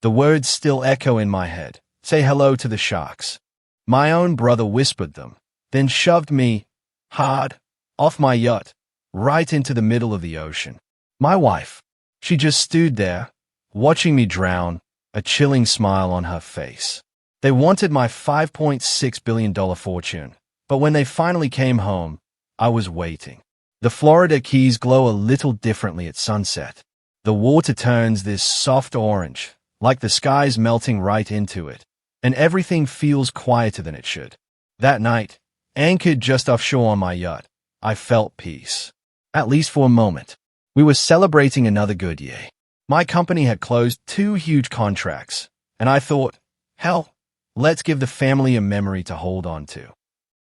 The words still echo in my head. Say hello to the sharks. My own brother whispered them, then shoved me, hard, off my yacht, right into the middle of the ocean. My wife, she just stood there, watching me drown, a chilling smile on her face. They wanted my $5.6 billion fortune, but when they finally came home, I was waiting. The Florida Keys glow a little differently at sunset. The water turns this soft orange, like the sky's melting right into it, and everything feels quieter than it should. That night, anchored just offshore on my yacht, I felt peace. At least for a moment. We were celebrating another good year. My company had closed 2 huge contracts, and I thought, hell, let's give the family a memory to hold on to.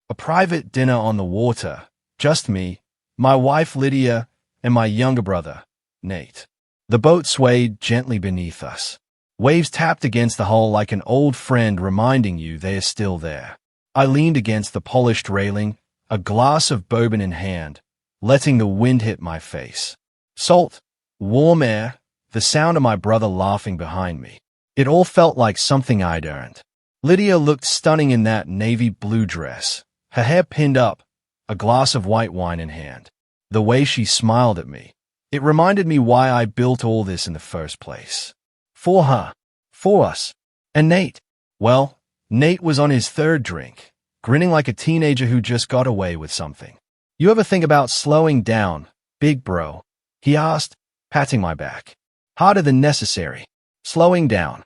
A private dinner on the water, just me, my wife Lydia, and my younger brother, Nate. The boat swayed gently beneath us. Waves tapped against the hull like an old friend reminding you they are still there. I leaned against the polished railing, a glass of bourbon in hand, letting the wind hit my face. Salt, warm air, the sound of my brother laughing behind me. It all felt like something I'd earned. Lydia looked stunning in that navy blue dress, her hair pinned up, a glass of white wine in hand. The way she smiled at me, it reminded me why I built all this in the first place. For her, for us, and Nate. Well, Nate was on his 3rd drink, grinning like a teenager who just got away with something. You ever think about slowing down, big bro? He asked, patting my back. Harder than necessary. Slowing down.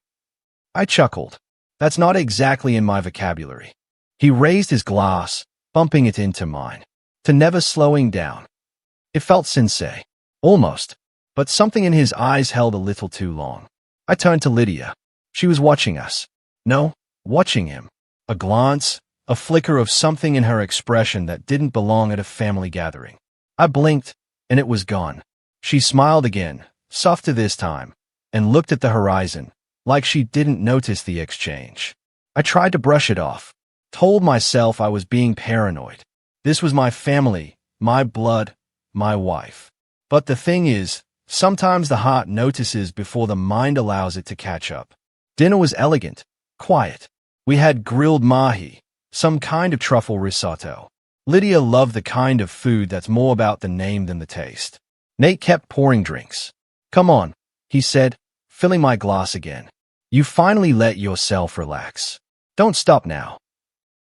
I chuckled. That's not exactly in my vocabulary. He raised his glass, bumping it into mine. To never slowing down. It felt sincere. Almost. But something in his eyes held a little too long. I turned to Lydia. She was watching us. No, watching him. A glance, a flicker of something in her expression that didn't belong at a family gathering. I blinked, and it was gone. She smiled again, softer this time, and looked at the horizon, like she didn't notice the exchange. I tried to brush it off, told myself I was being paranoid. This was my family, my blood, my wife. But the thing is, sometimes the heart notices before the mind allows it to catch up. Dinner was elegant, quiet. We had grilled mahi, some kind of truffle risotto. Lydia loved the kind of food that's more about the name than the taste. Nate kept pouring drinks. Come on, he said, filling my glass again. You finally let yourself relax. Don't stop now.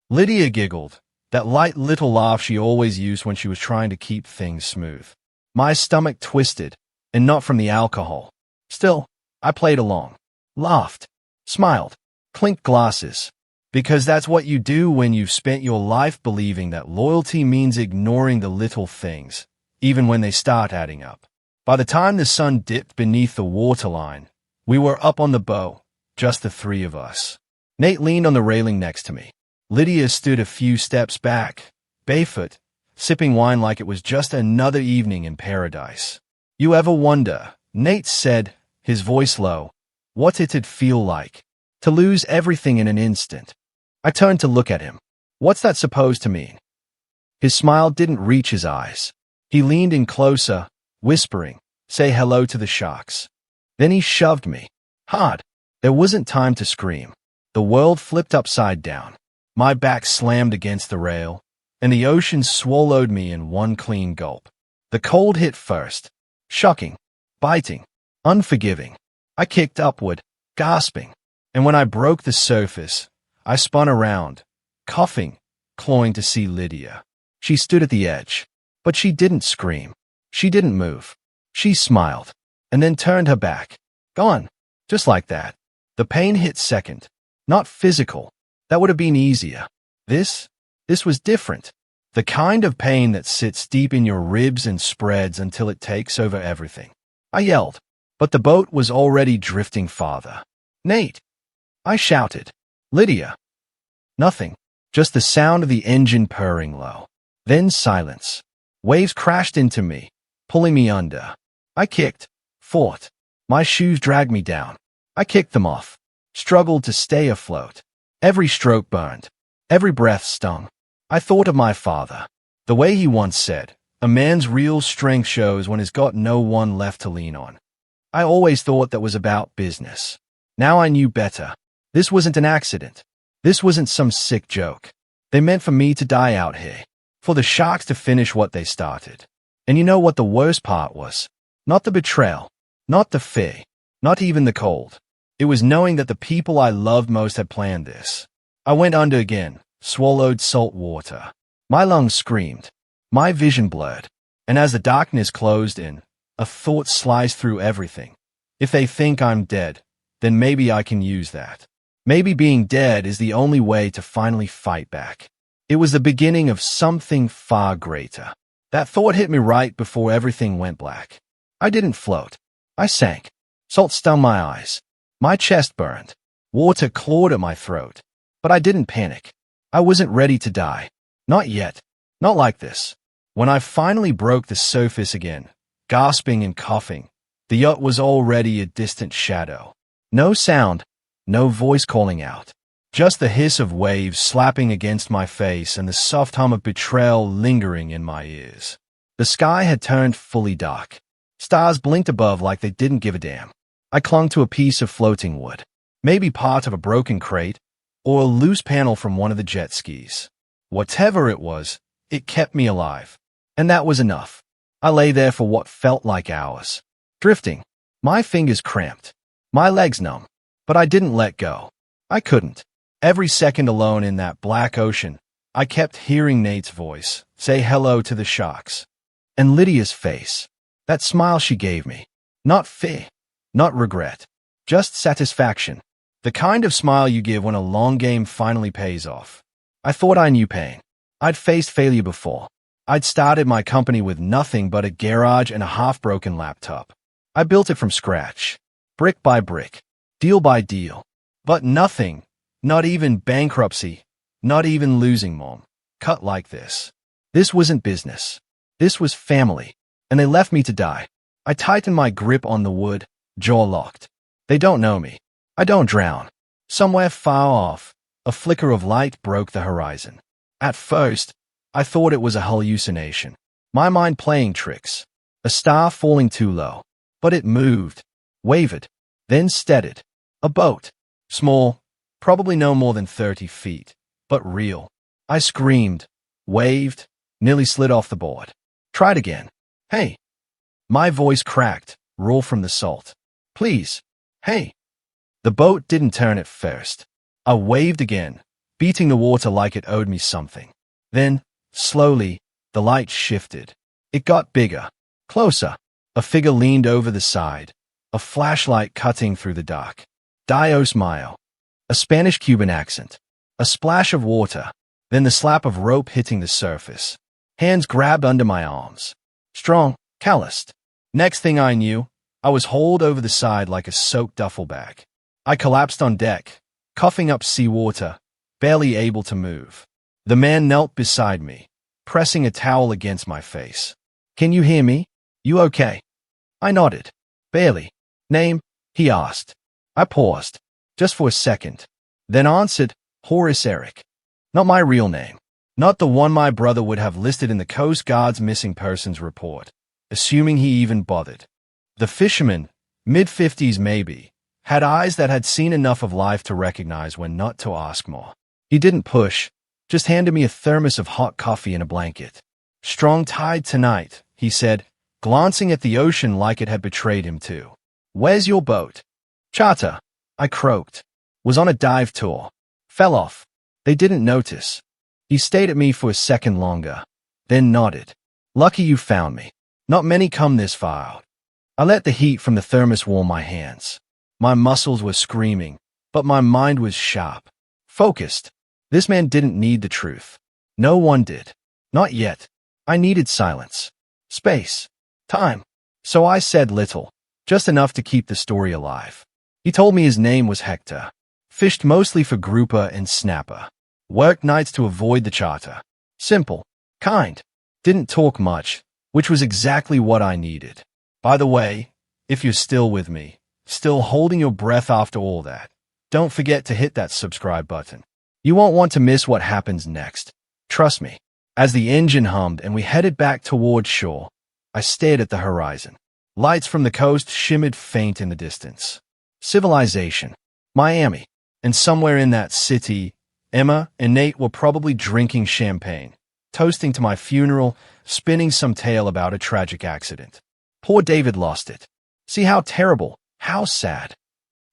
Lydia giggled, that light little laugh she always used when she was trying to keep things smooth. My stomach twisted, and not from the alcohol. Still, I played along, laughed, smiled, clinked glasses. Because that's what you do when you've spent your life believing that loyalty means ignoring the little things, even when they start adding up. By the time the sun dipped beneath the waterline, we were up on the bow, just the 3 of us. Nate leaned on the railing next to me. Lydia stood a few steps back, barefoot, sipping wine like it was just another evening in paradise. You ever wonder, Nate said, his voice low, what it'd feel like to lose everything in an instant? I turned to look at him. What's that supposed to mean? His smile didn't reach his eyes. He leaned in closer, whispering, say hello to the sharks. Then he shoved me. Hard. There wasn't time to scream. The world flipped upside down. My back slammed against the rail, and the ocean swallowed me in one clean gulp. The cold hit first. Shocking, biting, unforgiving. I kicked upward, gasping, and when I broke the surface, I spun around, coughing, clawing to see Lydia. She stood at the edge, but she didn't scream. She didn't move. She smiled, and then turned her back. Gone, just like that. The pain hit second, not physical. That would have been easier. This was different. The kind of pain that sits deep in your ribs and spreads until it takes over everything. I yelled, but the boat was already drifting farther. Nate! I shouted. Lydia! Nothing, just the sound of the engine purring low. Then silence. Waves crashed into me, pulling me under. I kicked, fought. My shoes dragged me down. I kicked them off, struggled to stay afloat. Every stroke burned. Every breath stung. I thought of my father. The way he once said, a man's real strength shows when he's got no one left to lean on. I always thought that was about business. Now I knew better. This wasn't an accident. This wasn't some sick joke. They meant for me to die out here. For the sharks to finish what they started. And you know what the worst part was? Not the betrayal. Not the fear. Not even the cold. It was knowing that the people I loved most had planned this. I went under again, swallowed salt water. My lungs screamed. My vision blurred. And as the darkness closed in, a thought sliced through everything. If they think I'm dead, then maybe I can use that. Maybe being dead is the only way to finally fight back. It was the beginning of something far greater. That thought hit me right before everything went black. I didn't float. I sank. Salt stung my eyes. My chest burned. Water clawed at my throat. But I didn't panic. I wasn't ready to die. Not yet. Not like this. When I finally broke the surface again, gasping and coughing, the yacht was already a distant shadow. No sound, no voice calling out. Just the hiss of waves slapping against my face and the soft hum of betrayal lingering in my ears. The sky had turned fully dark. Stars blinked above like they didn't give a damn. I clung to a piece of floating wood, maybe part of a broken crate, or a loose panel from one of the jet skis. Whatever it was, it kept me alive. And that was enough. I lay there for what felt like hours, drifting. My fingers cramped. My legs numb. But I didn't let go. I couldn't. Every second alone in that black ocean, I kept hearing Nate's voice say hello to the sharks. And Lydia's face. That smile she gave me. Not fear. Not regret. Just satisfaction. The kind of smile you give when a long game finally pays off. I thought I knew pain. I'd faced failure before. I'd started my company with nothing but a garage and a half-broken laptop. I built it from scratch. Brick by brick. Deal by deal. But nothing, not even bankruptcy, not even losing Mom, cut like this. This wasn't business. This was family. And they left me to die. I tightened my grip on the wood, jaw locked. They don't know me. I don't drown. Somewhere far off, a flicker of light broke the horizon. At first, I thought it was a hallucination. My mind playing tricks. A star falling too low. But it moved, wavered, then steadied. A boat. Small, probably no more than 30 feet, but real. I screamed, waved, nearly slid off the board. Tried again. Hey. My voice cracked, raw from the salt. Please. Hey. The boat didn't turn at first. I waved again, beating the water like it owed me something. Then, slowly, the light shifted. It got bigger, closer. A figure leaned over the side, a flashlight cutting through the dark. Dios mío. A Spanish-Cuban accent. A splash of water, then the slap of rope hitting the surface. Hands grabbed under my arms. Strong, calloused. Next thing I knew, I was hauled over the side like a soaked duffel bag. I collapsed on deck, coughing up seawater, barely able to move. The man knelt beside me, pressing a towel against my face. Can you hear me? You okay? I nodded. Barely. Name? He asked. I paused, just for a second, then answered, Horace Eric. Not my real name. Not the one my brother would have listed in the Coast Guard's missing persons report, assuming he even bothered. The fisherman, mid-50s maybe, had eyes that had seen enough of life to recognize when not to ask more. He didn't push, just handed me a thermos of hot coffee and a blanket. Strong tide tonight, he said, glancing at the ocean like it had betrayed him too. Where's your boat? Charter, I croaked. Was on a dive tour. Fell off. They didn't notice. He stayed at me for a second longer, then nodded. Lucky you found me. Not many come this far out. I let the heat from the thermos warm my hands. My muscles were screaming, but my mind was sharp. Focused. This man didn't need the truth. No one did. Not yet. I needed silence. Space. Time. So I said little, just enough to keep the story alive. He told me his name was Hector. Fished mostly for grouper and snapper. Worked nights to avoid the charter. Simple. Kind. Didn't talk much, which was exactly what I needed. By the way, if you're still with me, still holding your breath after all that, don't forget to hit that subscribe button. You won't want to miss what happens next. Trust me. As the engine hummed and we headed back towards shore, I stared at the horizon. Lights from the coast shimmered faint in the distance. Civilization. Miami. And somewhere in that city, Emma and Nate were probably drinking champagne, toasting to my funeral, spinning some tale about a tragic accident. Poor David lost it. See how terrible, how sad.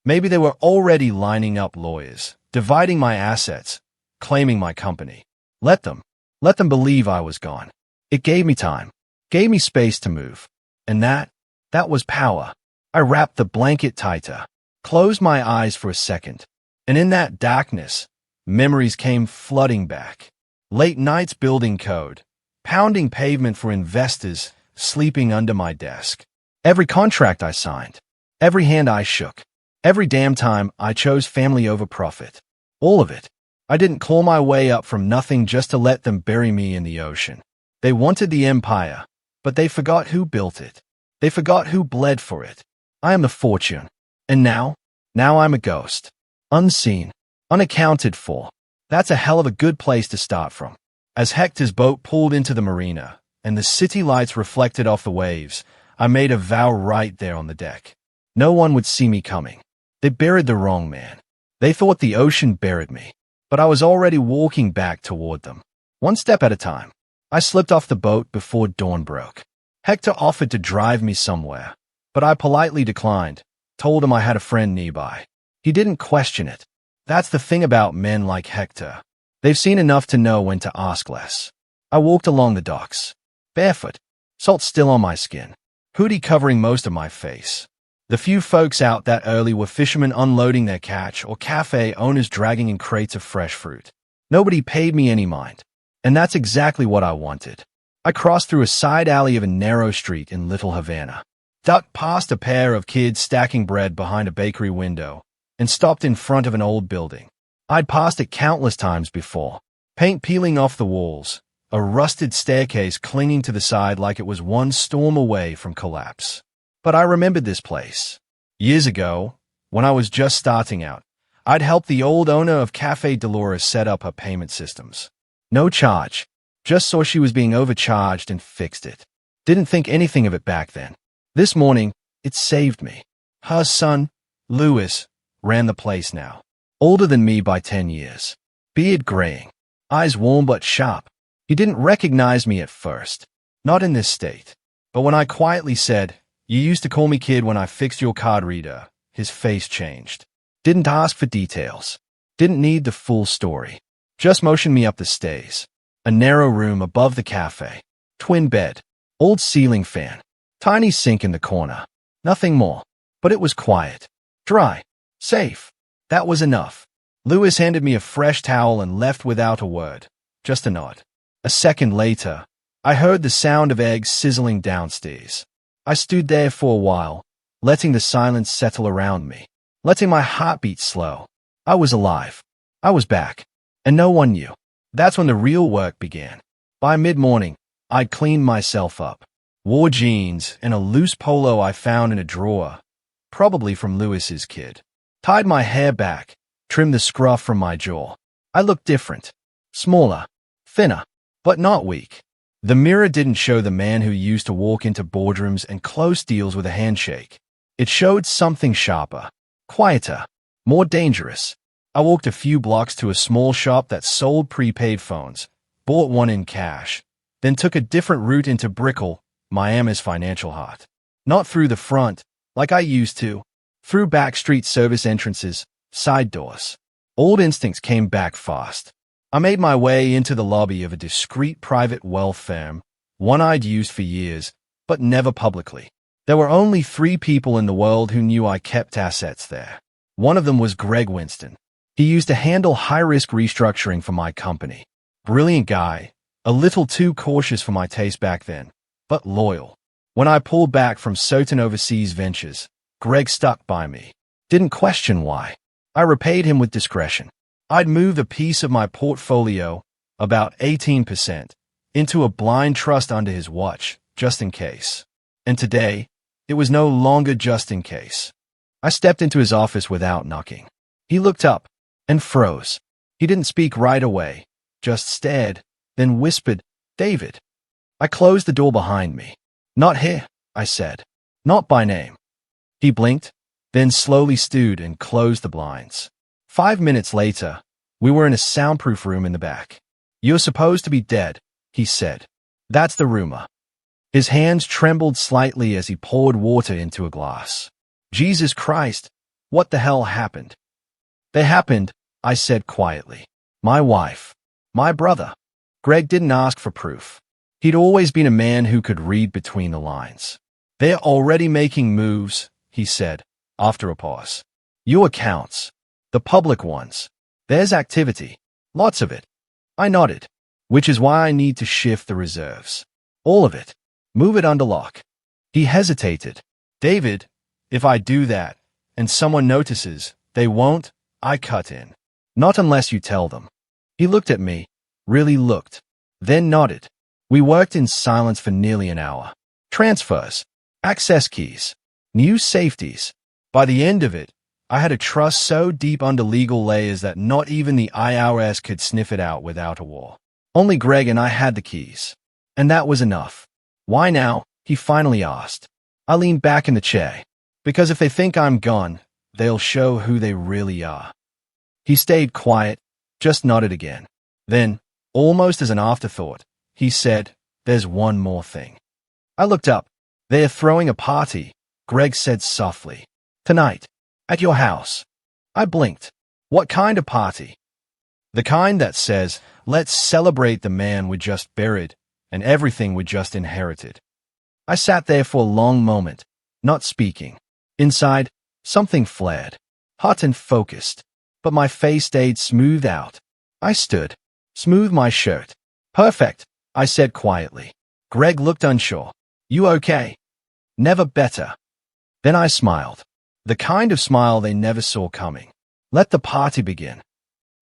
Maybe they were already lining up lawyers, dividing my assets, claiming my company. Let them believe I was gone. It gave me time, gave me space to move. And that was power. I wrapped the blanket tighter, closed my eyes for a second, and in that darkness, memories came flooding back. Late nights building code, pounding pavement for investors sleeping under my desk. Every contract I signed, every hand I shook, every damn time I chose family over profit. All of it. I didn't claw my way up from nothing just to let them bury me in the ocean. They wanted the empire, but they forgot who built it. They forgot who bled for it. I am the fortune. And now I'm a ghost. Unseen, unaccounted for. That's a hell of a good place to start from. As Hector's boat pulled into the marina, and the city lights reflected off the waves, I made a vow right there on the deck. No one would see me coming. They buried the wrong man. They thought the ocean buried me, but I was already walking back toward them. One step at a time. I slipped off the boat before dawn broke. Hector offered to drive me somewhere, but I politely declined, told him I had a friend nearby. He didn't question it. That's the thing about men like Hector. They've seen enough to know when to ask less. I walked along the docks, barefoot, salt still on my skin, hoodie covering most of my face. The few folks out that early were fishermen unloading their catch or cafe owners dragging in crates of fresh fruit. Nobody paid me any mind, and that's exactly what I wanted. I crossed through a side alley of a narrow street in Little Havana, ducked past a pair of kids stacking bread behind a bakery window, and stopped in front of an old building. I'd passed it countless times before, paint peeling off the walls, a rusted staircase clinging to the side like it was one storm away from collapse. But I remembered this place. Years ago, when I was just starting out, I'd helped the old owner of Cafe Dolores set up her payment systems. No charge. Just saw she was being overcharged and fixed it. Didn't think anything of it back then. This morning, it saved me. Her son, Louis, ran the place now. Older than me by 10 years. Beard graying. Eyes warm but sharp. He didn't recognize me at first. Not in this state. But when I quietly said, "You used to call me kid when I fixed your card reader," his face changed. Didn't ask for details. Didn't need the full story. Just motioned me up the stairs. A narrow room above the cafe. Twin bed. Old ceiling fan. Tiny sink in the corner. Nothing more. But it was quiet. Dry. Safe. That was enough. Louis handed me a fresh towel and left without a word. Just a nod. A second later, I heard the sound of eggs sizzling downstairs. I stood there for a while, letting the silence settle around me, letting my heartbeat slow. I was alive. I was back. And no one knew. That's when the real work began. By mid-morning, I'd cleaned myself up. Wore jeans and a loose polo I found in a drawer, probably from Louis's kid. Tied my hair back, trimmed the scruff from my jaw. I looked different. Smaller. Thinner. But not weak. The mirror didn't show the man who used to walk into boardrooms and close deals with a handshake. It showed something sharper, quieter, more dangerous. I walked a few blocks to a small shop that sold prepaid phones, bought one in cash, then took a different route into Brickell, Miami's financial heart. Not through the front, like I used to, through backstreet service entrances, side doors. Old instincts came back fast. I made my way into the lobby of a discreet private wealth firm, one I'd used for years, but never publicly. There were only 3 people in the world who knew I kept assets there. One of them was Greg Winston. He used to handle high-risk restructuring for my company. Brilliant guy, a little too cautious for my taste back then, but loyal. When I pulled back from certain overseas ventures, Greg stuck by me. Didn't question why. I repaid him with discretion. I'd moved a piece of my portfolio, about 18%, into a blind trust under his watch, just in case. And today, it was no longer just in case. I stepped into his office without knocking. He looked up and froze. He didn't speak right away, just stared, then whispered, "David." I closed the door behind me. "Not here," I said. "Not by name." He blinked, then slowly stood and closed the blinds. 5 minutes later, we were in a soundproof room in the back. "You're supposed to be dead," he said. "That's the rumor." His hands trembled slightly as he poured water into a glass. "Jesus Christ, what the hell happened?" "They happened," I said quietly. "My wife. My brother." Greg didn't ask for proof. He'd always been a man who could read between the lines. "They're already making moves," he said, after a pause. "Your accounts. The public ones. There's activity. Lots of it." I nodded. "Which is why I need to shift the reserves. All of it. Move it under lock." He hesitated. "David, if I do that, and someone notices, they won't," I cut in. "Not unless you tell them." He looked at me, really looked, then nodded. We worked in silence for nearly an hour. Transfers, access keys, new safeties. By the end of it, I had a trust so deep under legal layers that not even the IRS could sniff it out without a war. Only Greg and I had the keys. And that was enough. "Why now?" he finally asked. I leaned back in the chair. "Because if they think I'm gone, they'll show who they really are." He stayed quiet, just nodded again. Then, almost as an afterthought, he said, "There's one more thing." I looked up. "They're throwing a party," Greg said softly. "Tonight. At your house." I blinked. "What kind of party?" "The kind that says, let's celebrate the man we just buried and everything we just inherited." I sat there for a long moment, not speaking. Inside, something flared, hot and focused, but my face stayed smoothed out. I stood, smoothed my shirt. "Perfect," I said quietly. Greg looked unsure. "You okay?" "Never better." Then I smiled. The kind of smile they never saw coming. "Let the party begin."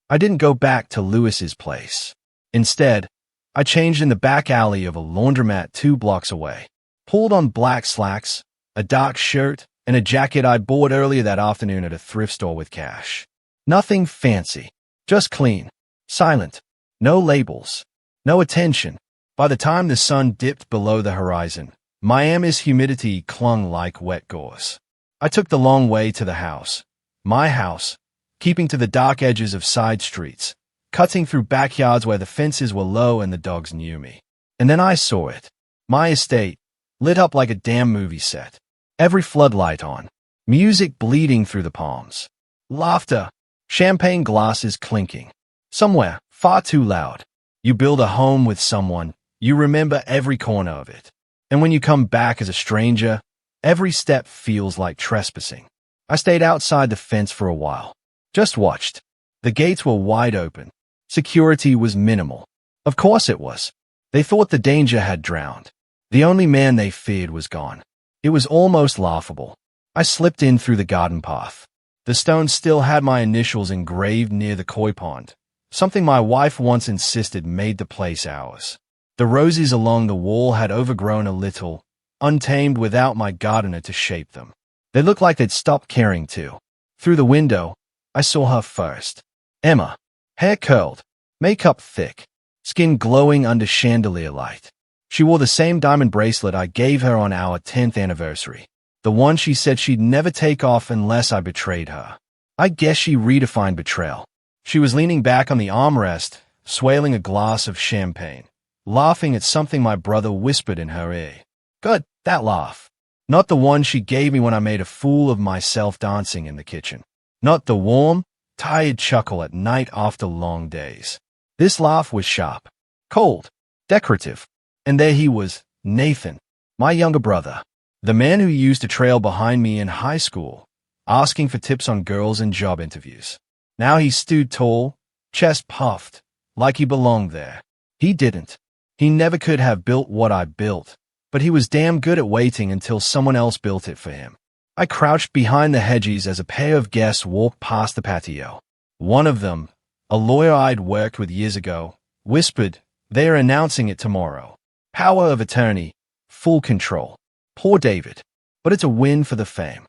I didn't go back to Lewis's place. Instead, I changed in the back alley of a laundromat 2 blocks away. Pulled on black slacks, a dark shirt, and a jacket I bought earlier that afternoon at a thrift store with cash. Nothing fancy, just clean, silent, no labels, no attention. By the time the sun dipped below the horizon, Miami's humidity clung like wet gauze. I took the long way to the house, my house, keeping to the dark edges of side streets, cutting through backyards where the fences were low and the dogs knew me. And then I saw it. My estate, lit up like a damn movie set. Every floodlight on. Music bleeding through the palms. Laughter. Champagne glasses clinking. Somewhere, far too loud. You build a home with someone, you remember every corner of it. And when you come back as a stranger, every step feels like trespassing. I stayed outside the fence for a while. Just watched. The gates were wide open. Security was minimal. Of course it was. They thought the danger had drowned. The only man they feared was gone. It was almost laughable. I slipped in through the garden path. The stone still had my initials engraved near the koi pond, something my wife once insisted made the place ours. The roses along the wall had overgrown a little, untamed without my gardener to shape them. They looked like they'd stopped caring too. Through the window, I saw her first. Emma. Hair curled, makeup thick, skin glowing under chandelier light. She wore the same diamond bracelet I gave her on our 10th anniversary. The one she said she'd never take off unless I betrayed her. I guess she redefined betrayal. She was leaning back on the armrest, swailing a glass of champagne, laughing at something my brother whispered in her ear. Good, that laugh. Not the one she gave me when I made a fool of myself dancing in the kitchen. Not the warm, tired chuckle at night after long days. This laugh was sharp, cold, decorative. And there he was, Nathan, my younger brother, the man who used to trail behind me in high school, asking for tips on girls and job interviews. Now he stood tall, chest puffed, like he belonged there. He didn't. He never could have built what I built, but he was damn good at waiting until someone else built it for him. I crouched behind the hedges as a pair of guests walked past the patio. One of them, a lawyer I'd worked with years ago, whispered, "They're announcing it tomorrow. Power of attorney, full control. Poor David, but it's a win for the fam."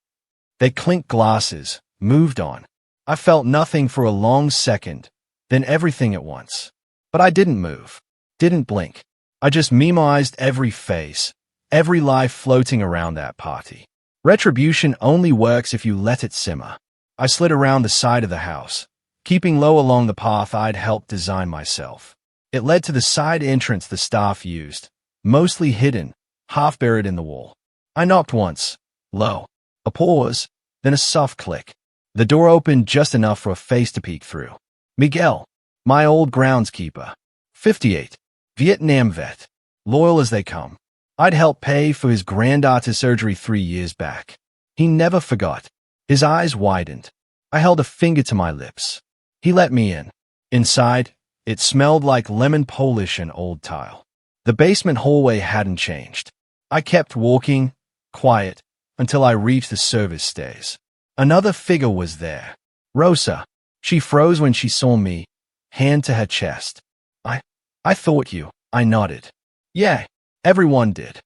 They clinked glasses, moved on. I felt nothing for a long second, then everything at once. But I didn't move, didn't blink. I just memoized every face, every life floating around that party. Retribution only works if you let it simmer. I slid around the side of the house, keeping low along the path I'd helped design myself. It led to the side entrance the staff used, mostly hidden, half buried in the wall. I knocked once. Low. A pause, then a soft click. The door opened just enough for a face to peek through. Miguel, my old groundskeeper. 58. Vietnam vet. Loyal as they come. I'd helped pay for his granddaughter's surgery 3 years back. He never forgot. His eyes widened. I held a finger to my lips. He let me in. Inside, it smelled like lemon polish and old tile. The basement hallway hadn't changed. I kept walking, quiet, until I reached the service stairs. Another figure was there. Rosa. She froze when she saw me, hand to her chest. I thought you. I nodded. Yeah, everyone did.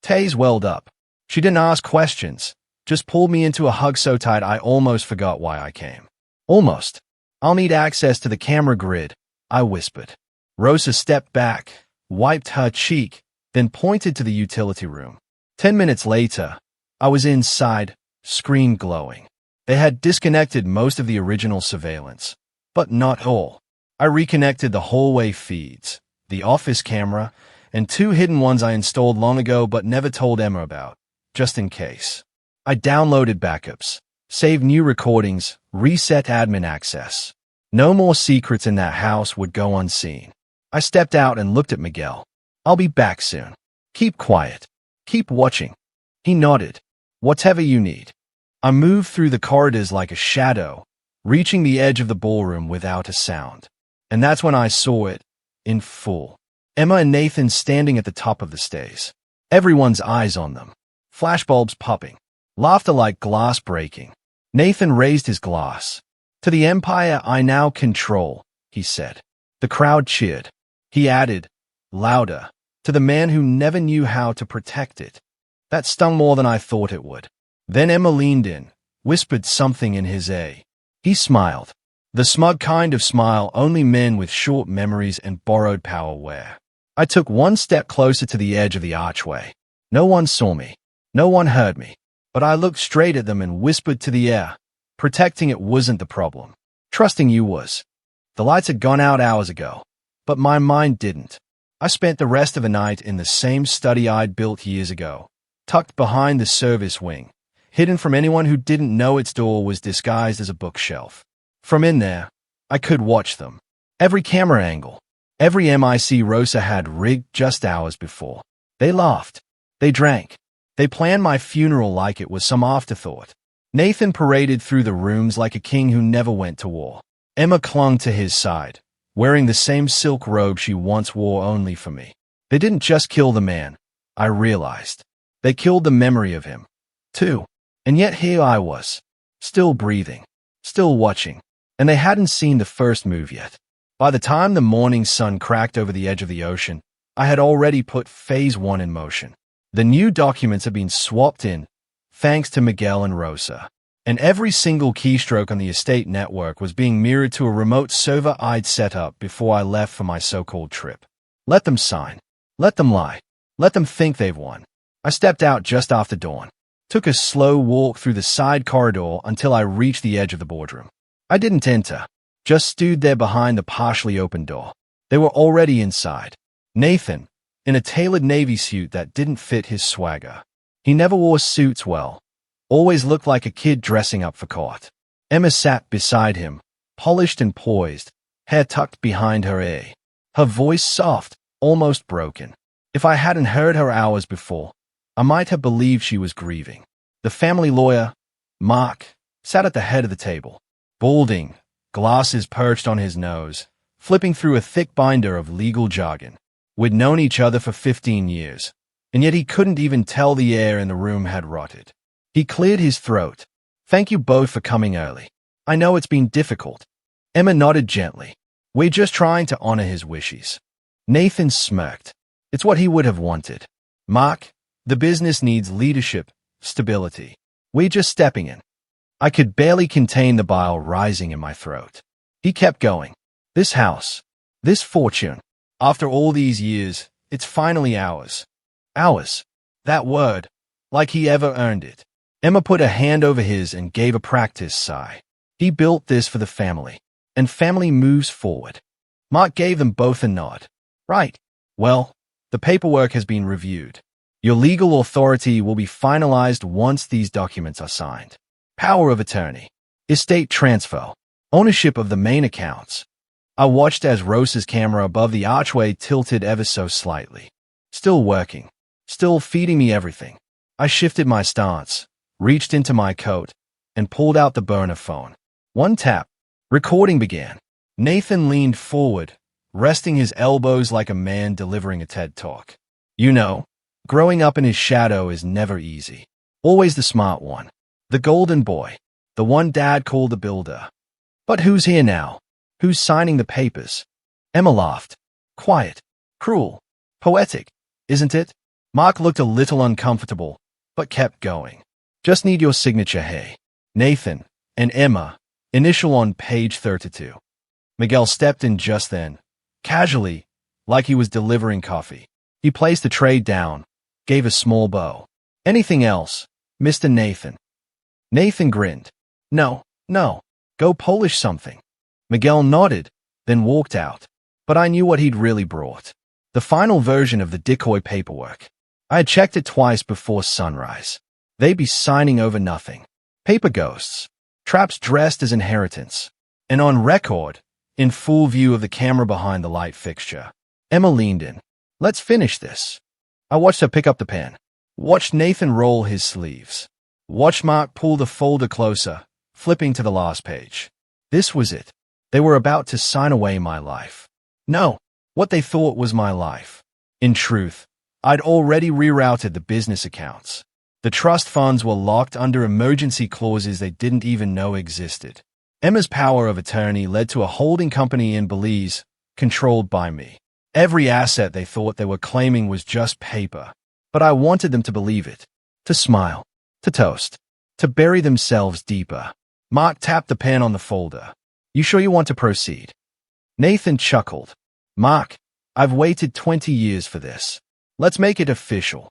Taze welled up. She didn't ask questions, just pulled me into a hug so tight I almost forgot why I came. Almost. I'll need access to the camera grid, I whispered. Rosa stepped back, wiped her cheek, then pointed to the utility room. 10 minutes later, I was inside, screen glowing. They had disconnected most of the original surveillance, but not all. I reconnected the hallway feeds, the office camera, and 2 hidden ones I installed long ago but never told Emma about, just in case. I downloaded backups, saved new recordings, reset admin access. No more secrets in that house would go unseen. I stepped out and looked at Miguel. I'll be back soon. Keep quiet. Keep watching. He nodded. Whatever you need. I moved through the corridors like a shadow, reaching the edge of the ballroom without a sound. And that's when I saw it, in full. Emma and Nathan standing at the top of the stairs. Everyone's eyes on them. Flashbulbs popping. Laughter like glass breaking. Nathan raised his glass. To the empire I now control, he said. The crowd cheered. He added, louder, to the man who never knew how to protect it. That stung more than I thought it would. Then Emma leaned in, whispered something in his ear. He smiled. The smug kind of smile only men with short memories and borrowed power wear. I took 1 step closer to the edge of the archway. No one saw me. No one heard me. But I looked straight at them and whispered to the air. Protecting it wasn't the problem. Trusting you was. The lights had gone out hours ago. But my mind didn't. I spent the rest of the night in the same study I'd built years ago, tucked behind the service wing, hidden from anyone who didn't know its door was disguised as a bookshelf. From in there, I could watch them. Every camera angle, every MIC Rosa had rigged just hours before. They laughed. They drank. They planned my funeral like it was some afterthought. Nathan paraded through the rooms like a king who never went to war. Emma clung to his side, wearing the same silk robe she once wore only for me. They didn't just kill the man, I realized. They killed the memory of him, too. And yet here I was, still breathing, still watching. And they hadn't seen the first move yet. By the time the morning sun cracked over the edge of the ocean, I had already put Phase 1 in motion. The new documents had been swapped in, thanks to Miguel and Rosa. And every single keystroke on the estate network was being mirrored to a remote server I'd set up before I left for my so-called trip. Let them sign. Let them lie. Let them think they've won. I stepped out just after dawn. Took a slow walk through the side corridor until I reached the edge of the boardroom. I didn't enter, just stood there behind the partially open door. They were already inside. Nathan, in a tailored navy suit that didn't fit his swagger. He never wore suits well. Always looked like a kid dressing up for court. Emma sat beside him, polished and poised, hair tucked behind her ear. Her voice soft, almost broken. If I hadn't heard her hours before, I might have believed she was grieving. The family lawyer, Mark, sat at the head of the table. Balding, glasses perched on his nose, flipping through a thick binder of legal jargon. We'd known each other for 15 years, and yet he couldn't even tell the air in the room had rotted. He cleared his throat. Thank you both for coming early. I know it's been difficult. Emma nodded gently. We're just trying to honor his wishes. Nathan smirked. It's what he would have wanted. Mark, the business needs leadership, stability. We're just stepping in. I could barely contain the bile rising in my throat. He kept going. This house, this fortune, after all these years, it's finally ours. Ours. That word, like he ever earned it. Emma put a hand over his and gave a practiced sigh. He built this for the family, and family moves forward. Mark gave them both a nod. Right. Well, the paperwork has been reviewed. Your legal authority will be finalized once these documents are signed. Power of attorney, estate transfer, ownership of the main accounts. I watched as Rose's camera above the archway tilted ever so slightly. Still working. Still feeding me everything. I shifted my stance, reached into my coat, and pulled out the burner phone. One tap. Recording began. Nathan leaned forward, resting his elbows like a man delivering a TED Talk. You know, growing up in his shadow is never easy. Always the smart one. The golden boy. The one Dad called the builder. But who's here now? Who's signing the papers? Emma laughed. Quiet. Cruel. Poetic. Isn't it? Mark looked a little uncomfortable, but kept going. Just need your signature, hey. Nathan and Emma, initial on page 32. Miguel stepped in just then, casually, like he was delivering coffee. He placed the tray down, gave a small bow. Anything else, Mr. Nathan? Nathan grinned. No, go polish something. Miguel nodded, then walked out. But I knew what he'd really brought. The final version of the decoy paperwork. I had checked it twice before sunrise. They'd be signing over nothing. Paper ghosts. Traps dressed as inheritance. And on record, in full view of the camera behind the light fixture. Emma leaned in. Let's finish this. I watched her pick up the pen. Watched Nathan roll his sleeves. Watched Mark pull the folder closer, flipping to the last page. This was it. They were about to sign away my life. No, what they thought was my life. In truth, I'd already rerouted the business accounts. The trust funds were locked under emergency clauses they didn't even know existed. Emma's power of attorney led to a holding company in Belize, controlled by me. Every asset they thought they were claiming was just paper, but I wanted them to believe it, to smile, to toast, to bury themselves deeper. Mark tapped the pen on the folder. You sure you want to proceed? Nathan chuckled. Mark, I've waited 20 years for this. Let's make it official.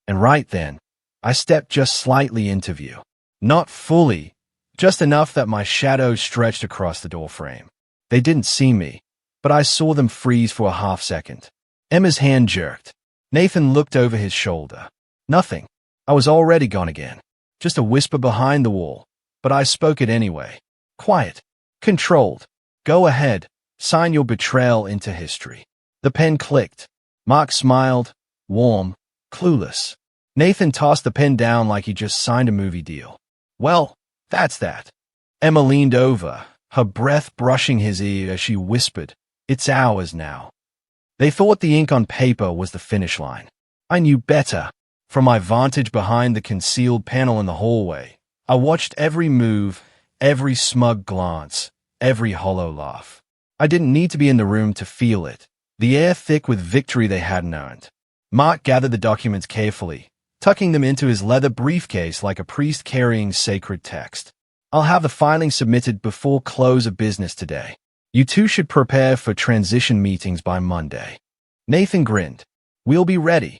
And right then, I stepped just slightly into view. Not fully, just enough that my shadow stretched across the doorframe. They didn't see me, but I saw them freeze for a half second. Emma's hand jerked. Nathan looked over his shoulder. Nothing. I was already gone again. Just a whisper behind the wall, but I spoke it anyway. Quiet. Controlled. Go ahead. Sign your betrayal into history. The pen clicked. Mark smiled, warm, clueless. Nathan tossed the pen down like he just signed a movie deal. Well, that's that. Emma leaned over, her breath brushing his ear as she whispered, It's ours now. They thought the ink on paper was the finish line. I knew better. From my vantage behind the concealed panel in the hallway, I watched every move, every smug glance, every hollow laugh. I didn't need to be in the room to feel it, the air thick with victory they hadn't earned. Mark gathered the documents carefully, tucking them into his leather briefcase like a priest carrying sacred text. I'll have the filing submitted before close of business today. You two should prepare for transition meetings by Monday. Nathan grinned. We'll be ready.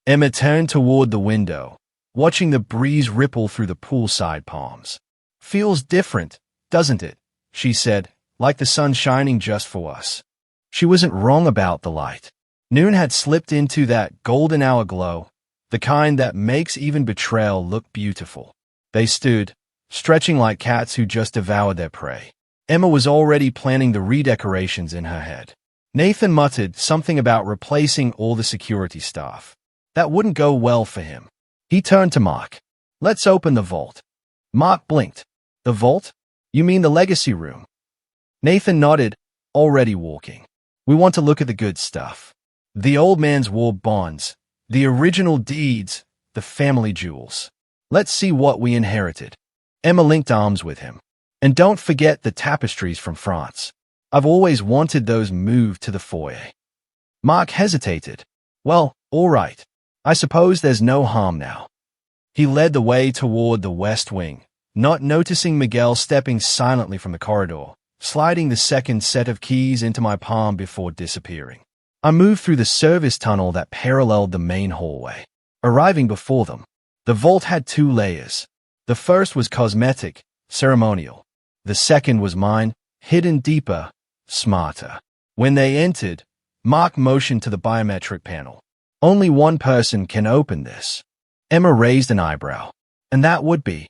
Emma turned toward the window, watching the breeze ripple through the poolside palms. Feels different, doesn't it? She said, like the sun shining just for us. She wasn't wrong about the light. Noon had slipped into that golden hour glow, the kind that makes even betrayal look beautiful. They stood, stretching like cats who just devoured their prey. Emma was already planning the redecorations in her head. Nathan muttered something about replacing all the security staff. That wouldn't go well for him. He turned to Mark. Let's open the vault. Mark blinked. The vault? You mean the legacy room? Nathan nodded, already walking. We want to look at the good stuff. The old man's war bonds, the original deeds, the family jewels. Let's see what we inherited. Emma linked arms with him. And don't forget the tapestries from France. I've always wanted those moved to the foyer. Mark hesitated. Well, all right. I suppose there's no harm now. He led the way toward the west wing, not noticing Miguel stepping silently from the corridor, sliding the second set of keys into my palm before disappearing. I moved through the service tunnel that paralleled the main hallway. Arriving before them, the vault had 2 layers. The first was cosmetic, ceremonial. The second was mine, hidden deeper, smarter. When they entered, Mark motioned to the biometric panel. Only one person can open this. Emma raised an eyebrow. And that would be.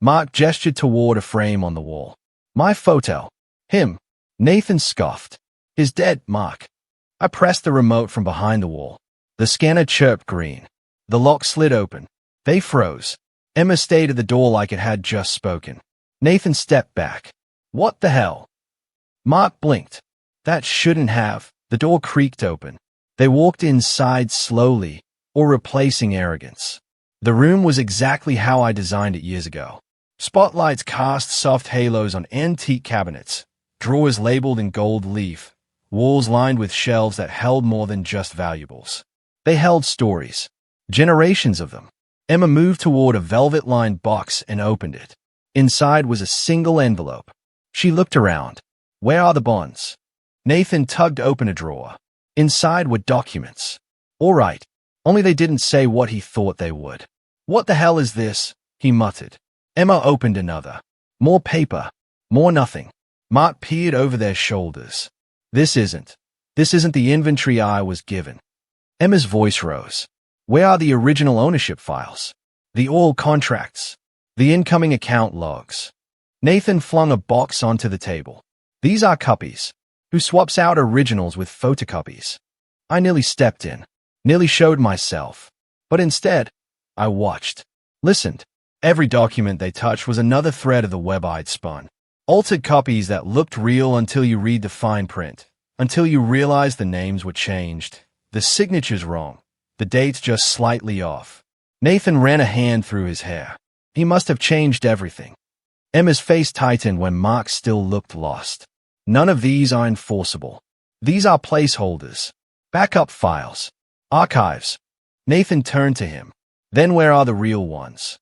Mark gestured toward a frame on the wall. My photo. Him. Nathan scoffed. Is dead, Mark. I pressed the remote from behind the wall. The scanner chirped green. The lock slid open. They froze. Emma stayed at the door like it had just spoken. Nathan stepped back. What the hell? Mark blinked. That shouldn't have. The door creaked open. They walked inside slowly, or replacing arrogance. The room was exactly how I designed it years ago. Spotlights cast soft halos on antique cabinets, drawers labeled in gold leaf, walls lined with shelves that held more than just valuables. They held stories. Generations of them. Emma moved toward a velvet-lined box and opened it. Inside was a single envelope. She looked around. Where are the bonds? Nathan tugged open a drawer. Inside were documents. All right, only they didn't say what he thought they would. What the hell is this? He muttered. Emma opened another. More paper. More nothing. Mark peered over their shoulders. This isn't the inventory I was given. Emma's voice rose. Where are the original ownership files? The oil contracts? The incoming account logs? Nathan flung a box onto the table. These are copies. Who swaps out originals with photocopies? I nearly stepped in. Nearly showed myself. But instead, I watched. Listened. Every document they touched was another thread of the web I'd spun. Altered copies that looked real until you read the fine print. Until you realize the names were changed. The signature's wrong. The date's just slightly off. Nathan ran a hand through his hair. He must have changed everything. Emma's face tightened when Mark still looked lost. None of these are enforceable. These are placeholders. Backup files. Archives. Nathan turned to him. Then where are the real ones?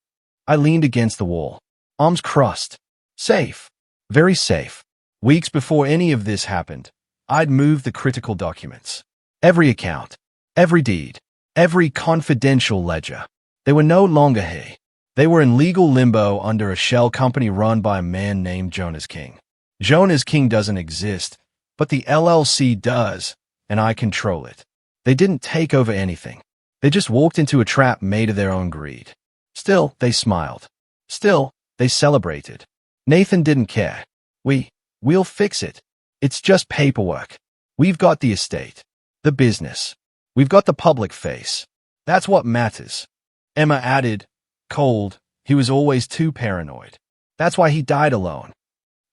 I leaned against the wall. Arms crossed. Safe. Very safe. Weeks before any of this happened, I'd moved the critical documents. Every account. Every deed. Every confidential ledger. They were no longer here. They were in legal limbo under a shell company run by a man named Jonas King. Jonas King doesn't exist, but the LLC does, and I control it. They didn't take over anything. They just walked into a trap made of their own greed. Still, they smiled. Still, they celebrated. Nathan didn't care. We'll fix it. It's just paperwork. We've got the estate. The business. We've got the public face. That's what matters. Emma added, cold. He was always too paranoid. That's why he died alone.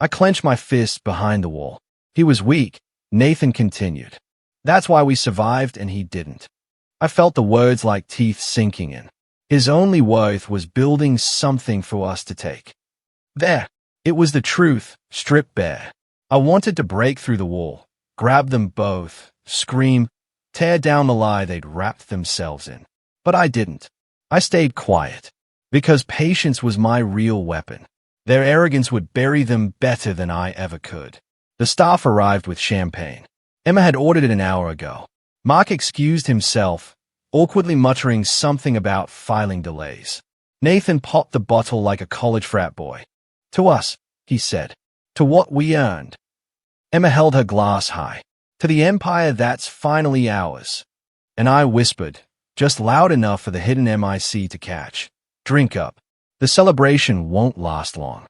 I clenched my fist behind the wall. He was weak, Nathan continued. That's why we survived and he didn't. I felt the words like teeth sinking in. His only worth was building something for us to take. There. It was the truth, stripped bare. I wanted to break through the wall, grab them both, scream, tear down the lie they'd wrapped themselves in. But I didn't. I stayed quiet. Because patience was my real weapon. Their arrogance would bury them better than I ever could. The staff arrived with champagne. Emma had ordered it an hour ago. Mark excused himself, awkwardly muttering something about filing delays. Nathan popped the bottle like a college frat boy. To us, he said. To what we earned. Emma held her glass high. To the empire that's finally ours. And I whispered, just loud enough for the hidden MIC to catch. Drink up. The celebration won't last long.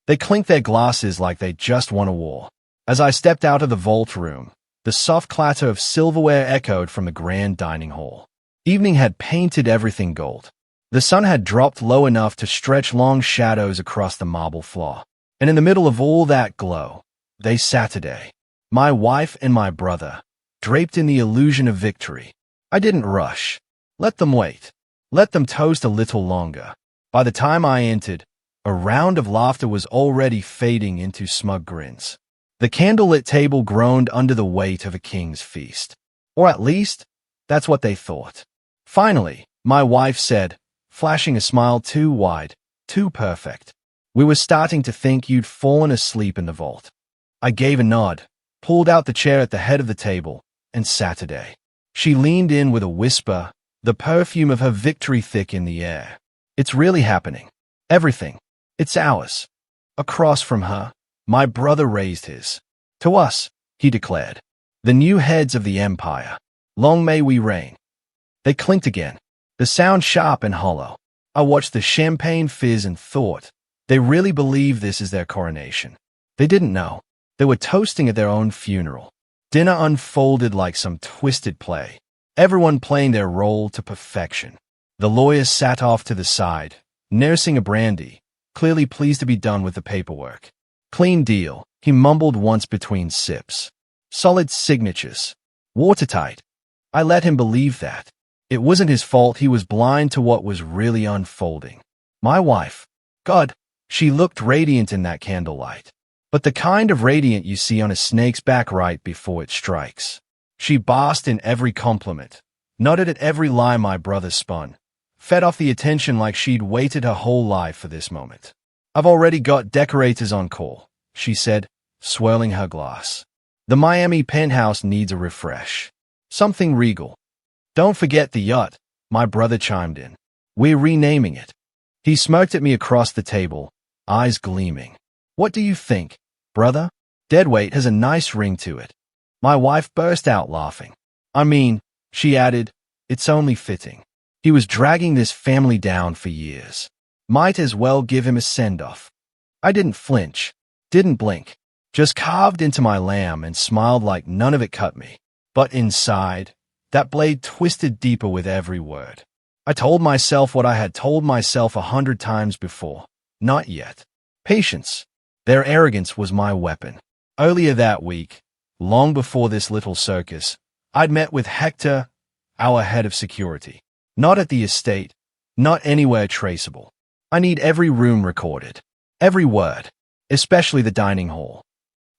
They clinked their glasses like they just won a war. As I stepped out of the vault room, the soft clatter of silverware echoed from the grand dining hall. Evening had painted everything gold. The sun had dropped low enough to stretch long shadows across the marble floor. And in the middle of all that glow, they Saturday. My wife and my brother, draped in the illusion of victory. I didn't rush. Let them wait. Let them toast a little longer. By the time I entered, a round of laughter was already fading into smug grins. The candlelit table groaned under the weight of a king's feast. Or at least, that's what they thought. Finally, my wife said, flashing a smile too wide, too perfect. We were starting to think you'd fallen asleep in the vault. I gave a nod, pulled out the chair at the head of the table, and Saturday. She leaned in with a whisper, the perfume of her victory thick in the air. It's really happening. Everything. It's ours. Across from her, my brother raised his. To us, he declared. The new heads of the empire. Long may we reign. They clinked again, the sound sharp and hollow. I watched the champagne fizz and thought, they really believe this is their coronation. They didn't know. They were toasting at their own funeral. Dinner unfolded like some twisted play, everyone playing their role to perfection. The lawyer sat off to the side, nursing a brandy, clearly pleased to be done with the paperwork. Clean deal, he mumbled once between sips. Solid signatures. Watertight. I let him believe that. It wasn't his fault, he was blind to what was really unfolding. My wife. God, she looked radiant in that candlelight. But the kind of radiant you see on a snake's back right before it strikes. She basked in every compliment, nodded at every lie my brother spun, fed off the attention like she'd waited her whole life for this moment. I've already got decorators on call, she said, swirling her glass. The Miami penthouse needs a refresh. Something regal. Don't forget the yacht, my brother chimed in. We're renaming it. He smirked at me across the table, eyes gleaming. What do you think, brother? Deadweight has a nice ring to it. My wife burst out laughing. I mean, she added, it's only fitting. He was dragging this family down for years. Might as well give him a send-off. I didn't flinch, didn't blink, just carved into my lamb and smiled like none of it cut me. But inside, that blade twisted deeper with every word. I told myself what I had told myself 100 times before. Not yet. Patience. Their arrogance was my weapon. Earlier that week, long before this little circus, I'd met with Hector, our head of security. Not at the estate, not anywhere traceable. I need every room recorded. Every word, especially the dining hall.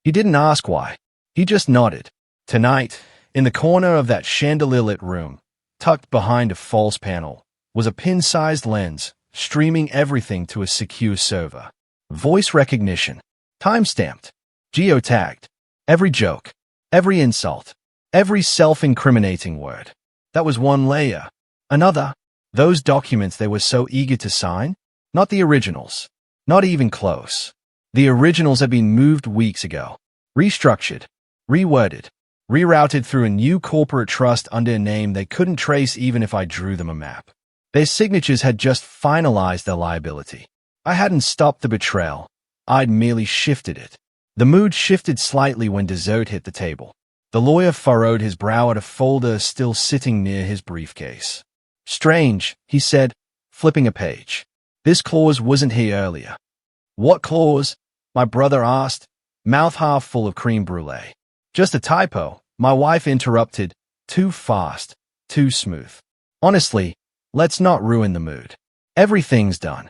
He didn't ask why. He just nodded. Tonight, in the corner of that chandelier-lit room, tucked behind a false panel, was a pin-sized lens, streaming everything to a secure server. Voice recognition. Time-stamped. Geotagged. Every joke. Every insult. Every self-incriminating word. That was one layer. Another. Those documents they were so eager to sign? Not the originals. Not even close. The originals had been moved weeks ago. Restructured. Reworded. Rerouted through a new corporate trust under a name they couldn't trace even if I drew them a map. Their signatures had just finalized their liability. I hadn't stopped the betrayal. I'd merely shifted it. The mood shifted slightly when dessert hit the table. The lawyer furrowed his brow at a folder still sitting near his briefcase. Strange, he said, flipping a page. This clause wasn't here earlier. What clause? My brother asked, mouth half full of creme brulee. Just a typo, my wife interrupted. Too fast, too smooth. Honestly, let's not ruin the mood. Everything's done.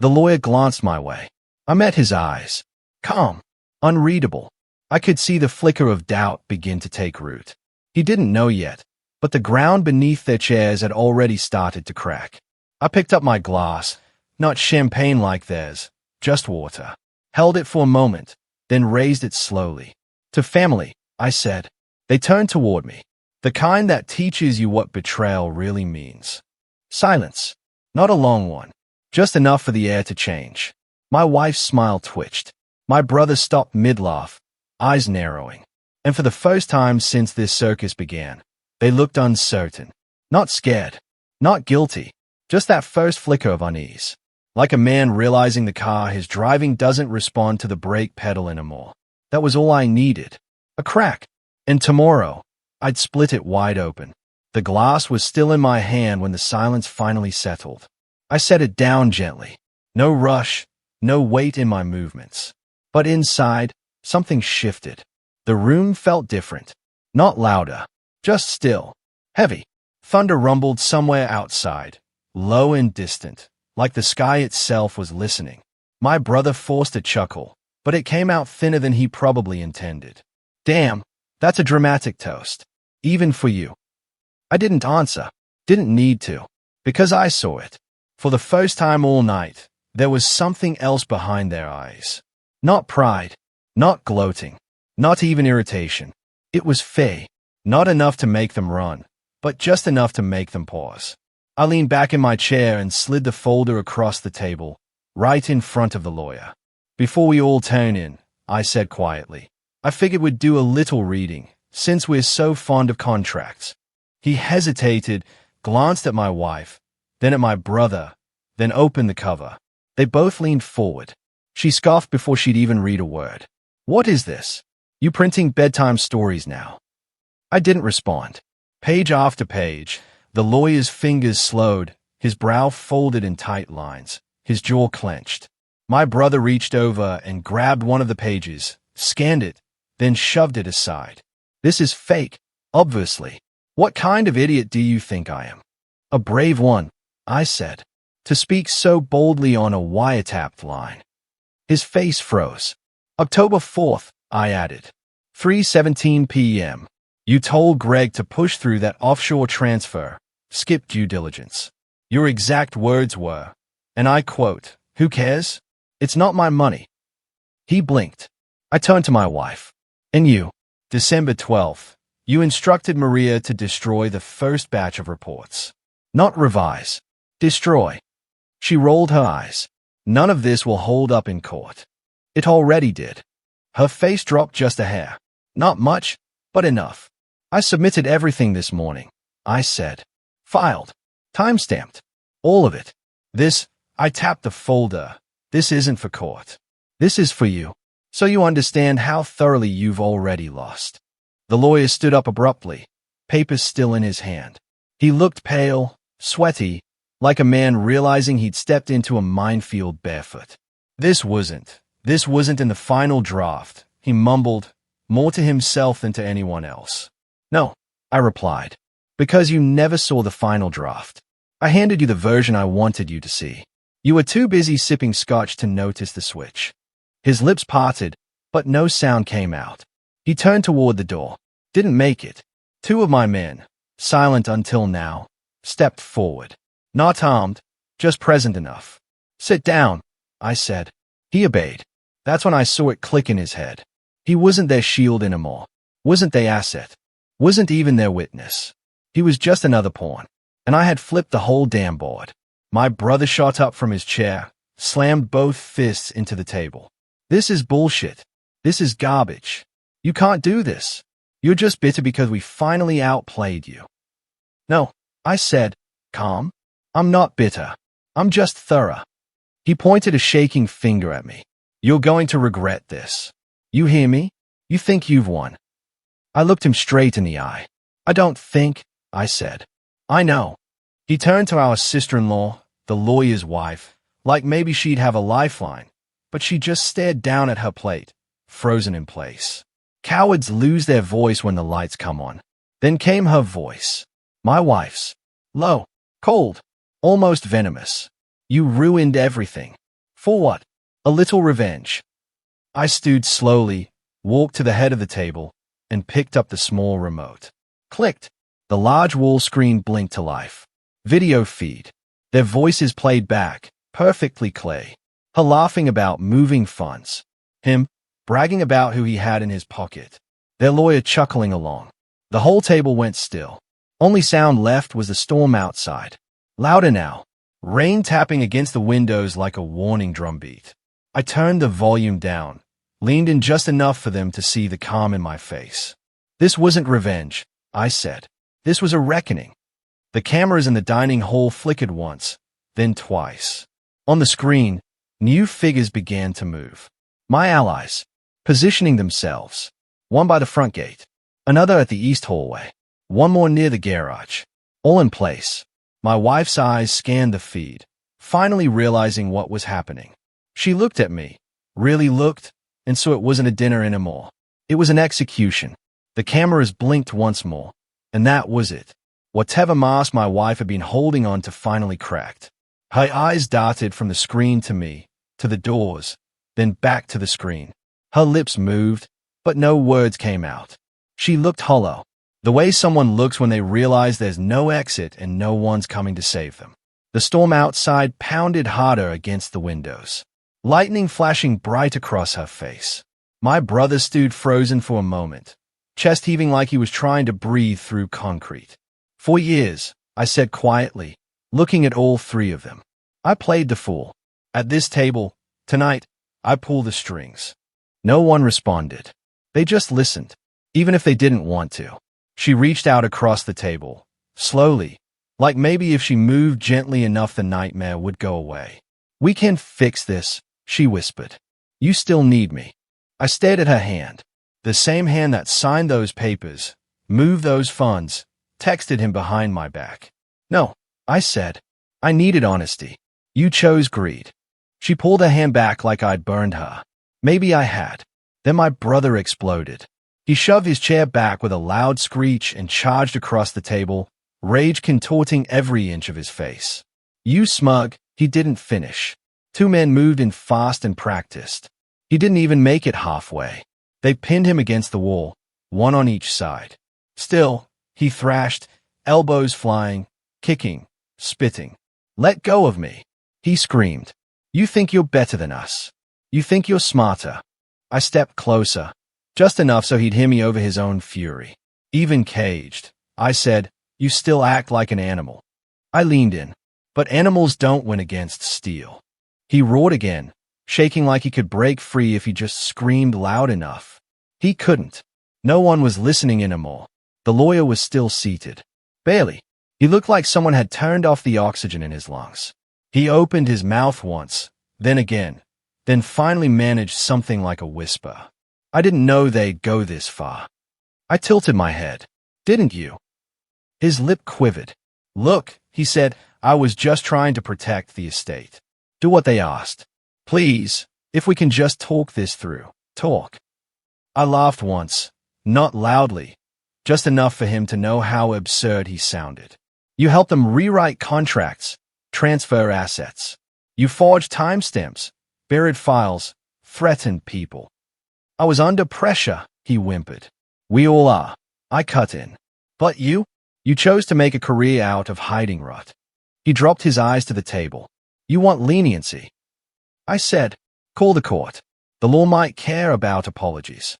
The lawyer glanced my way. I met his eyes. Calm, unreadable. I could see the flicker of doubt begin to take root. He didn't know yet, but the ground beneath their chairs had already started to crack. I picked up my glass, not champagne like theirs, just water. Held it for a moment, then raised it slowly. To family, I said. They turned toward me. The kind that teaches you what betrayal really means. Silence. Not a long one. Just enough for the air to change. My wife's smile twitched. My brother stopped mid-laugh, eyes narrowing. And for the first time since this circus began, they looked uncertain. Not scared. Not guilty. Just that first flicker of unease. Like a man realizing the car he's driving doesn't respond to the brake pedal anymore. That was all I needed. A crack. And tomorrow, I'd split it wide open. The glass was still in my hand when the silence finally settled. I set it down gently. No rush, no weight in my movements. But inside, something shifted. The room felt different. Not louder, just still. Heavy. Thunder rumbled somewhere outside, low and distant, like the sky itself was listening. My brother forced a chuckle, but it came out thinner than he probably intended. Damn, that's a dramatic toast. Even for you. I didn't answer. Didn't need to. Because I saw it. For the first time all night, there was something else behind their eyes. Not pride. Not gloating. Not even irritation. It was fear. Not enough to make them run, but just enough to make them pause. I leaned back in my chair and slid the folder across the table, right in front of the lawyer. Before we all turn in, I said quietly, I figured we'd do a little reading, since we're so fond of contracts. He hesitated, glanced at my wife, then at my brother, then opened the cover. They both leaned forward. She scoffed before she'd even read a word. What is this? You printing bedtime stories now? I didn't respond. Page after page, the lawyer's fingers slowed, his brow folded in tight lines, his jaw clenched. My brother reached over and grabbed one of the pages, scanned it, then shoved it aside. This is fake, obviously. What kind of idiot do you think I am? A brave one, I said, to speak so boldly on a wiretapped line. His face froze. October 4th, I added. 3:17 p.m. You told Greg to push through that offshore transfer, skip due diligence. Your exact words were, and I quote, "Who cares? It's not my money." He blinked. I turned to my wife. And you, December 12th, you instructed Maria to destroy the first batch of reports. Not revise. Destroy. She rolled her eyes. None of this will hold up in court. It already did. Her face dropped just a hair. Not much, but enough. I submitted everything this morning, I said. Filed. Timestamped. All of it. This, I tapped the folder. This isn't for court. This is for you. So you understand how thoroughly you've already lost. The lawyer stood up abruptly, papers still in his hand. He looked pale, sweaty, like a man realizing he'd stepped into a minefield barefoot. This wasn't in the final draft, he mumbled, more to himself than to anyone else. No, I replied, because you never saw the final draft. I handed you the version I wanted you to see. You were too busy sipping scotch to notice the switch. His lips parted, but no sound came out. He turned toward the door. Didn't make it. Two of my men, silent until now, stepped forward. Not armed, just present enough. Sit down, I said. He obeyed. That's when I saw it click in his head. He wasn't their shield anymore. Wasn't their asset. Wasn't even their witness. He was just another pawn. And I had flipped the whole damn board. My brother shot up from his chair, slammed both fists into the table. This is bullshit. This is garbage. You can't do this. You're just bitter because we finally outplayed you. No, I said, calm. I'm not bitter. I'm just thorough. He pointed a shaking finger at me. You're going to regret this. You hear me? You think you've won. I looked him straight in the eye. I don't think, I said. I know. He turned to our sister-in-law, the lawyer's wife, like maybe she'd have a lifeline, but she just stared down at her plate, frozen in place. Cowards lose their voice when the lights come on. Then came her voice. My wife's. Low, cold, almost venomous. You ruined everything. For what? A little revenge. I stood slowly, walked to the head of the table, and picked up the small remote. Clicked. The large wall screen blinked to life. Video feed. Their voices played back, perfectly clear. Her laughing about moving funds. Him, bragging about who he had in his pocket. Their lawyer chuckling along. The whole table went still. Only sound left was the storm outside. Louder now. Rain tapping against the windows like a warning drumbeat. I turned the volume down, leaned in just enough for them to see the calm in my face. This wasn't revenge, I said. This was a reckoning. The cameras in the dining hall flickered once, then twice. On the screen, new figures began to move. My allies, positioning themselves. One by the front gate, another at the east hallway, one more near the garage. All in place. My wife's eyes scanned the feed, finally realizing what was happening. She looked at me, really looked, and so it wasn't a dinner anymore. It was an execution. The cameras blinked once more, and that was it. Whatever mask my wife had been holding on to finally cracked. Her eyes darted from the screen to me, to the doors, then back to the screen. Her lips moved, but no words came out. She looked hollow, the way someone looks when they realize there's no exit and no one's coming to save them. The storm outside pounded harder against the windows, lightning flashing bright across her face. My brother stood frozen for a moment, chest heaving like he was trying to breathe through concrete. For years, I said quietly, looking at all three of them. I played the fool. At this table, tonight, I pull the strings. No one responded. They just listened, even if they didn't want to. She reached out across the table, slowly, like maybe if she moved gently enough the nightmare would go away. We can fix this, she whispered. You still need me. I stared at her hand, the same hand that signed those papers, moved those funds, texted him behind my back. No, I said. I needed honesty. You chose greed. She pulled her hand back like I'd burned her. Maybe I had. Then my brother exploded. He shoved his chair back with a loud screech and charged across the table, rage contorting every inch of his face. You smug, he didn't finish. Two men moved in fast and practiced. He didn't even make it halfway. They pinned him against the wall, one on each side. Still, he thrashed, elbows flying, kicking, spitting. Let go of me, he screamed. You think you're better than us. You think you're smarter. I stepped closer, just enough so he'd hear me over his own fury. Even caged, I said, you still act like an animal. I leaned in. But animals don't win against steel. He roared again, shaking like he could break free if he just screamed loud enough. He couldn't. No one was listening anymore. The lawyer was still seated. Barely. He looked like someone had turned off the oxygen in his lungs. He opened his mouth once, then again, then finally managed something like a whisper. I didn't know they'd go this far. I tilted my head. Didn't you? His lip quivered. Look, he said, I was just trying to protect the estate. Do what they asked. Please, if we can just talk this through. Talk. I laughed once, not loudly, just enough for him to know how absurd he sounded. You helped them rewrite contracts, transfer assets. You forged timestamps, buried files, threatened people. I was under pressure, he whimpered. We all are. I cut in. But you? You chose to make a career out of hiding rot. He dropped his eyes to the table. You want leniency. I said, call the court. The law might care about apologies.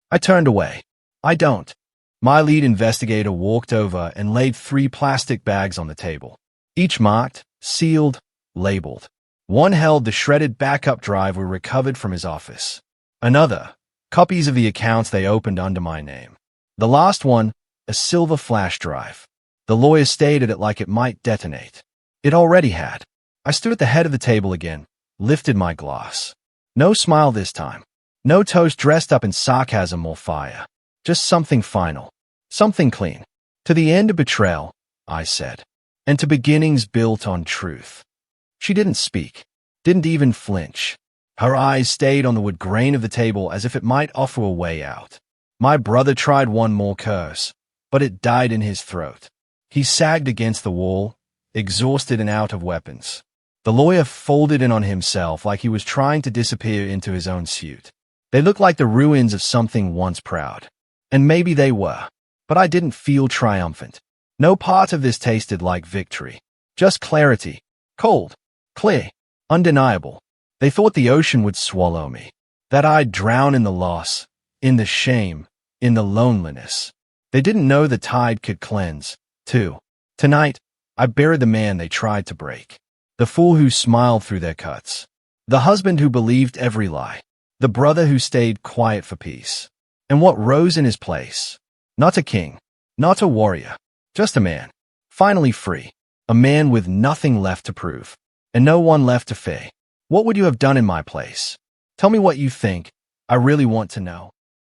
I turned away. I don't. My lead investigator walked over and laid 3 plastic bags on the table, each marked, sealed, labeled. One held the shredded backup drive we recovered from his office. Another, copies of the accounts they opened under my name. The last one, a silver flash drive. The lawyer stared at it like it might detonate. It already had. I stood at the head of the table again, lifted my glass. No smile this time. No toast dressed up in sarcasm or fire. Just something final. Something clean. To the end of betrayal, I said. And to beginnings built on truth. She didn't speak. Didn't even flinch. Her eyes stayed on the wood grain of the table as if it might offer a way out. My brother tried one more curse, but it died in his throat. He sagged against the wall, exhausted and out of weapons. The lawyer folded in on himself like he was trying to disappear into his own suit. They looked like the ruins of something once proud. And maybe they were. But I didn't feel triumphant. No part of this tasted like victory. Just clarity. Cold. Clear. Undeniable. They thought the ocean would swallow me. That I'd drown in the loss, in the shame, in the loneliness. They didn't know the tide could cleanse, too. Tonight, I buried the man they tried to break. The fool who smiled through their cuts. The husband who believed every lie. The brother who stayed quiet for peace. And what rose in his place? Not a king. Not a warrior. Just a man. Finally free. A man with nothing left to prove. And no one left to fear. What would you have done in my place? Tell me what you think. I really want to know.